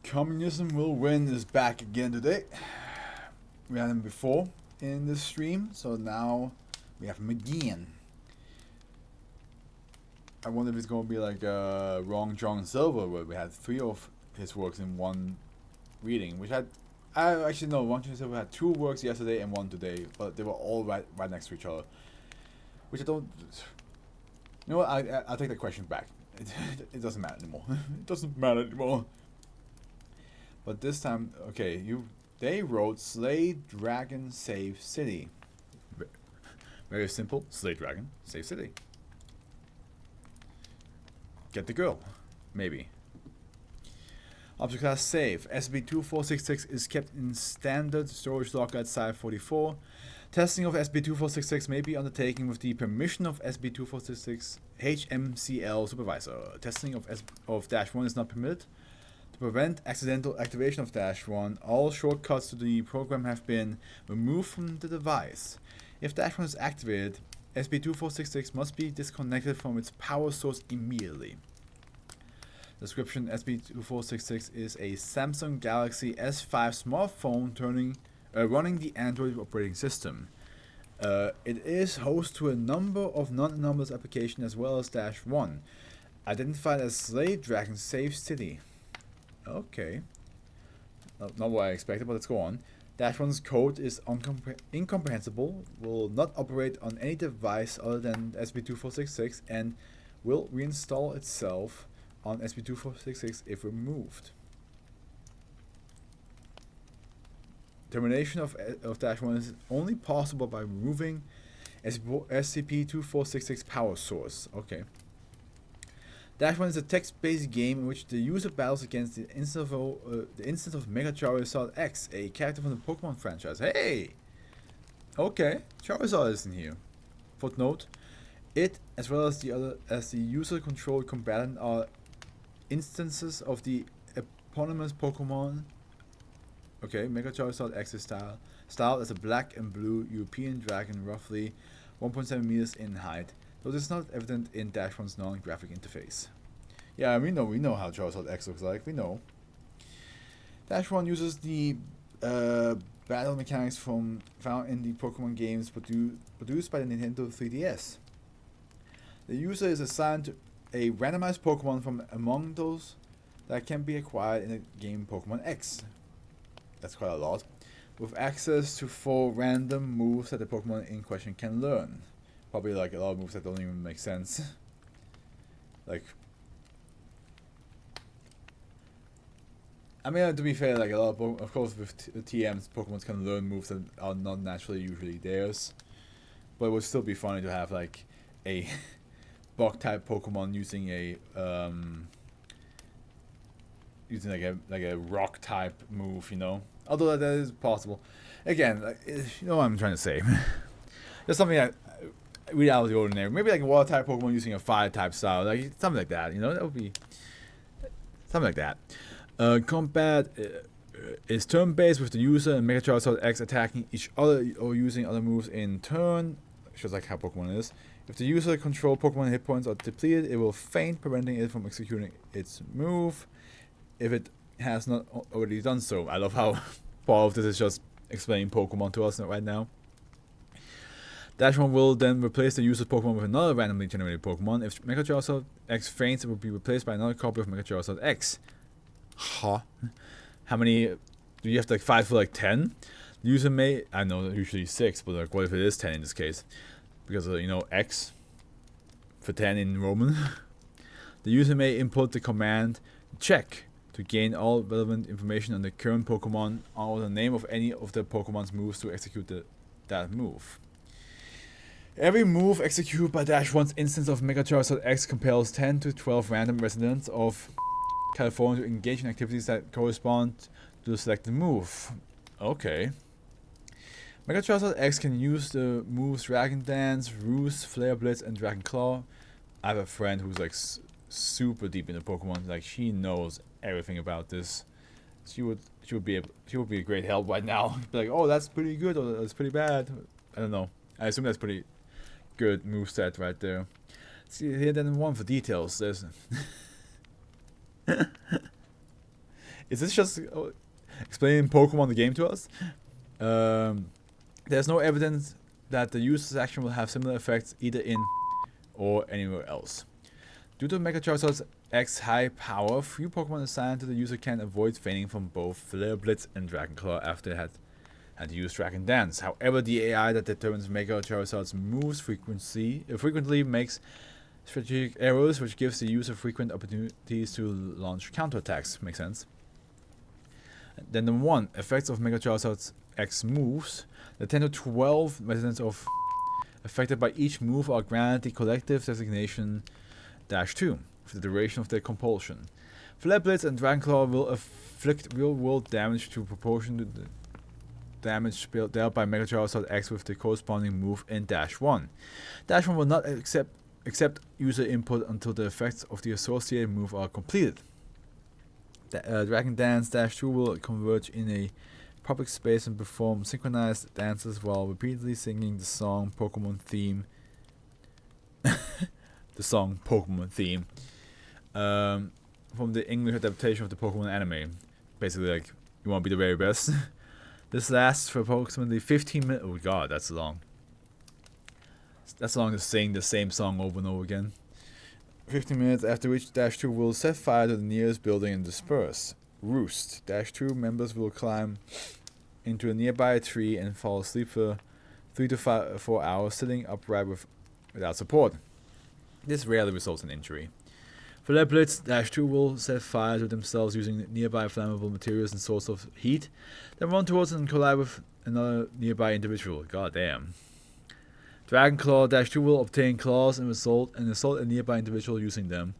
Communism Will Win is back again today. We had him before in this stream, so now we have him again. I wonder if it's going to be like Wrong John Silver, where we had 3 of his works in one reading, which I actually no, Wrong John Silver had 2 works yesterday and 1 today, but they were all right next to each other, which I don't. You know what? I'll take that question back. It doesn't matter anymore. It doesn't matter anymore. But this time, okay, they wrote Slay Dragon Save City. Very simple. Slay Dragon Save City. Get the girl, maybe. Object class save. SCP-2466 is kept in standard storage locker at Site 44. Testing of SCP-2466 may be undertaken with the permission of SCP-2466 HMCL supervisor. Testing of -1 is not permitted. To prevent accidental activation of -1, all shortcuts to the program have been removed from the device. If -1 is activated, SCP-2466 must be disconnected from its power source immediately. Description: SCP-2466 is a Samsung Galaxy S5 smartphone running the Android operating system. It is host to a number of non-anomalous applications as well as -1, identified as Slay Dragon Save City. Okay. Not what I expected, but let's go on. -1's code is incomprehensible, will not operate on any device other than SCP-2466, and will reinstall itself on SCP-2466 if removed. Termination of -1 is only possible by removing SCP-2466 power source. Okay. -1 is a text-based game in which the user battles against the instance of Mega Charizard X, a character from the Pokemon franchise. Hey! Okay, Charizard is in here. Footnote: it, as well as the user-controlled combatant, are instances of the eponymous Pokemon. Okay, Mega Charizard X is styled as a black and blue European dragon, roughly 1.7 meters in height, though this is not evident in -1's non-graphic interface. Yeah, we know how Charizard X looks like. We know. -1 uses the battle mechanics found in the Pokemon games produced by the Nintendo 3DS. The user is assigned to a randomized Pokemon from among those that can be acquired in the game Pokemon X. That's quite a lot. With access to 4 random moves that the Pokemon in question can learn. Probably like a lot of moves that don't even make sense. Like, I mean, to be fair, like a lot of course with TMs, Pokemon can learn moves that are not naturally usually theirs. But it would still be funny to have like a bug type Pokemon using a like a rock type move, you know. Although that is possible. Again, like, you know what I'm trying to say. There's something that really out of the ordinary. Maybe like a water type Pokemon using a fire type style, like something like that. You know, that would be something like that. Combat is turn-based with the user and Mega Charizard X attacking each other or using other moves in turn. Just like how Pokemon is. If the user controlled Pokemon hit points are depleted, it will feint, preventing it from executing its move if it has not already done so. I love how part of this is just explaining Pokemon to us right now. -1 will then replace the user's Pokemon with another randomly generated Pokemon. If Mega Charizard X faints, it will be replaced by another copy of Mega Charizard X. Huh? How many do you have to like fight for? Like 10? The user may, I know usually 6, but like what if it is 10 in this case? Because you know, X for 10 in Roman. The user may input the command check to gain all relevant information on the current Pokemon or the name of any of the Pokemon's moves to execute that move. Every move executed by -1's instance of Mega Charizard X compels 10 to 12 random residents of California to engage in activities that correspond to the selected move. Okay. Mega Charizard X can use the moves Dragon Dance, Roost, Flare Blitz, and Dragon Claw. I have a friend who's like super deep into Pokemon. Like she knows everything about this. She would be a great help right now. Be like, oh, that's pretty good or that's pretty bad. I don't know. I assume that's pretty good moveset right there. See here then 1 for details. There's Is this just explaining Pokemon the game to us? There's no evidence that the user's action will have similar effects either in or anywhere else. Due to Mega Charizard's X high power, few Pokemon assigned to the user can avoid fainting from both Flare Blitz and Dragon Claw after they had used Dragon Dance. However, the AI that determines Mega Charizard's moves frequently makes strategic errors, which gives the user frequent opportunities to launch counterattacks. Makes sense. Then number 1, effects of Mega Charizard's X moves. The 10 to 12 residents affected by each move are granted the collective designation -2 for the duration of their compulsion. Flare Blitz and Dragon Claw will inflict real-world damage to proportion to the damage dealt by Mega Charizard X with the corresponding move in -1. -1 will not accept user input until the effects of the associated move are completed. Dragon Dance -2 will converge in a public space and perform synchronized dances while repeatedly singing the song Pokemon theme. The song Pokemon theme from the English adaptation of the Pokemon anime. Basically, like, you want to be the very best. This lasts for approximately 15 minutes. Oh god, that's long. That's long to sing the same song over and over again. 15 minutes, after which -2 will set fire to the nearest building and disperse. Roost. -2 members will climb into a nearby tree and fall asleep for 3 to 4 hours, sitting upright without support. This rarely results in injury. For Flare Blitz, -2 will set fire to themselves using nearby flammable materials and source of heat, then run towards and collide with another nearby individual. God damn. Dragon Claw -2 will obtain claws and assault a nearby individual using them.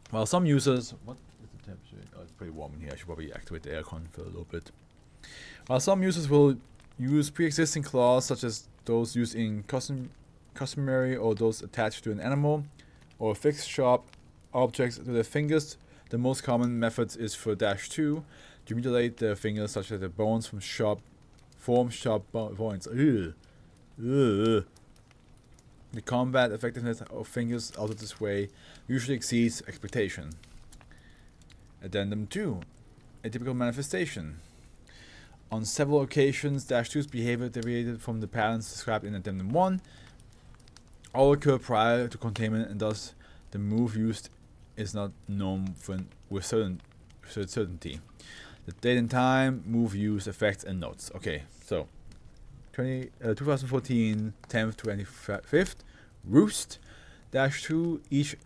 While some users... What is the temperature? Oh, it's pretty warm in here. I should probably activate the aircon for a little bit. While some users will use pre-existing claws, such as those used in customary or those attached to an animal, or fixed sharp objects to their fingers, the most common method is for -2 to mutilate their fingers such that the bones form sharp points. Ugh. Ugh. The combat effectiveness of fingers altered this way usually exceeds expectation. Addendum 2. A typical manifestation. On several occasions, -2's behavior deviated from the patterns described in Addendum 1. All occur prior to containment, and thus the move used is not known with certainty. The date and time, move used, effects, and notes. Okay, so 2014, 10th, 25th, Roost. -2 each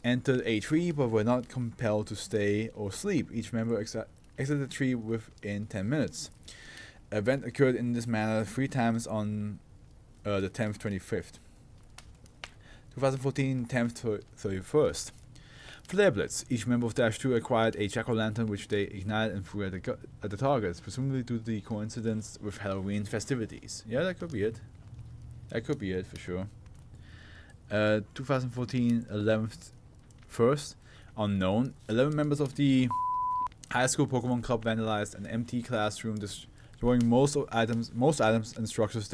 entered a tree but were not compelled to stay or sleep. Each member exited the tree within 10 minutes. Event occurred in this manner 3 times on the 10th, 25th. 2014, 10th, 31st. Flare Blitz. Each member of -2 acquired a jack-o'-lantern which they ignited and threw at the targets, presumably due to the coincidence with Halloween festivities. Yeah, that could be it. That could be it for sure. 2014, 11th, 1st. Unknown. 11 members of the high school Pokemon Club vandalized an empty classroom, destroying most items and structures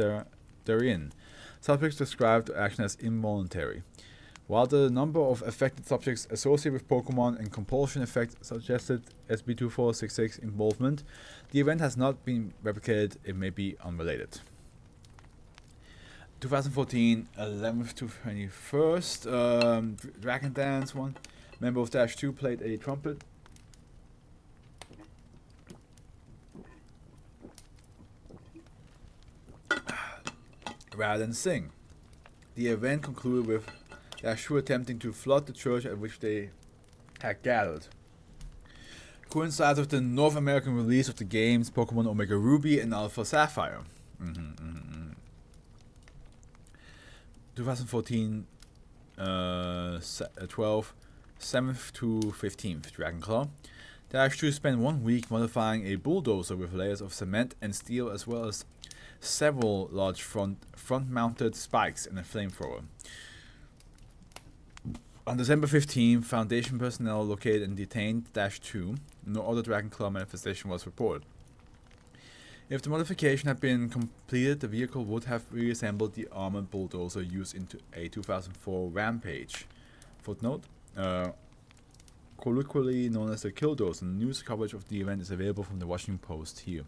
therein. Subjects described the action as involuntary. While the number of affected subjects associated with Pokemon and compulsion effect suggested SB2466 involvement, the event has not been replicated. It may be unrelated. 2014, 11th to 21st. Dragon Dance. One member of -2 played a trumpet. Rather than sing. The event concluded with -2 attempting to flood the church at which they had gathered. Coincides with the North American release of the games Pokemon Omega Ruby and Alpha Sapphire. 2014, 12, 7th to 15th, Dragon Claw. -2 spent 1 week modifying a bulldozer with layers of cement and steel, as well as several large front-mounted spikes and a flamethrower. On December 15, Foundation personnel located and detained -2. No other Dragon Claw manifestation was reported. If the modification had been completed, the vehicle would have reassembled the armored bulldozer used into a 2004 Rampage. Footnote, colloquially known as the Killdozer. News coverage of the event is available from the Washington Post here.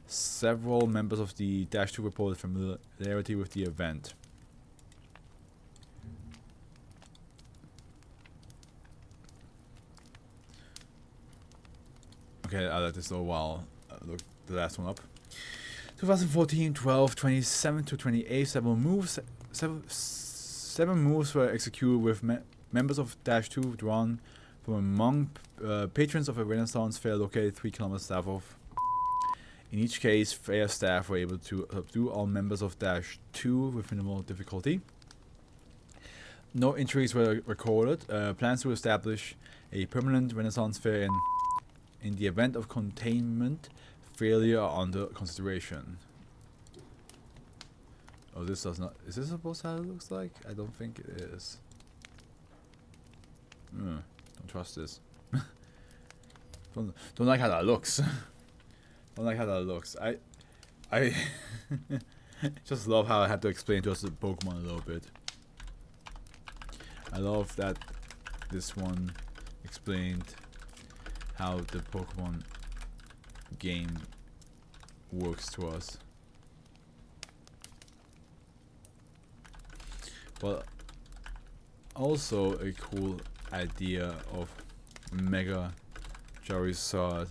Several members of the Dash 2 reported familiarity with the event. Okay, I'll let this go while I look the last one up. 2014, 12, 27 to 28, seven moves were executed with members of Dash 2 drawn from among patrons of a Renaissance fair located 3 kilometers south of. In each case, fair staff were able to subdue all members of Dash 2 with minimal difficulty. No injuries were recorded. Plans to establish a permanent Renaissance fair in the event of containment failure are under consideration. Oh, this does not. Is this supposed to how it looks like? I don't think it is. Don't trust this. don't like how that looks. Don't like how that looks. I just love how I have to explain to us the Pokemon a little bit. I love that this one explained how the Pokemon game works to us. But also a cool idea of Mega Charizard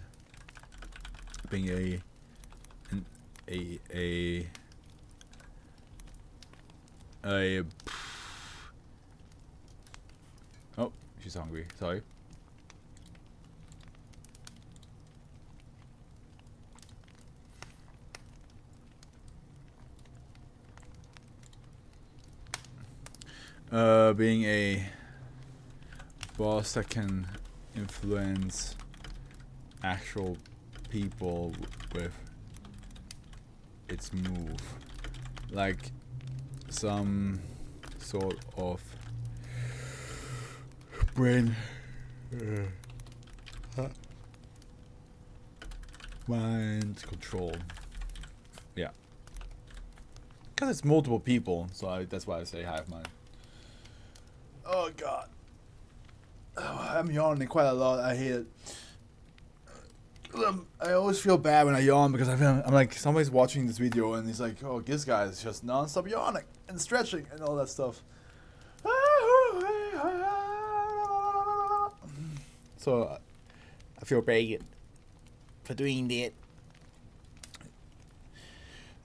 being oh, she's hungry. Sorry. Being a boss that can influence actual people with its move, like some sort of brain mind control. Yeah, because it's multiple people, so that's why I say hive mind. Oh god, I'm yawning quite a lot. I hate it. I always feel bad when I yawn because I'm like, somebody's watching this video and he's like, oh, this guy is just non-stop yawning and stretching and all that stuff. So I feel bad for doing that.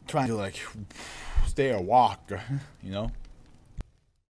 Trying to like stay or walk, you know.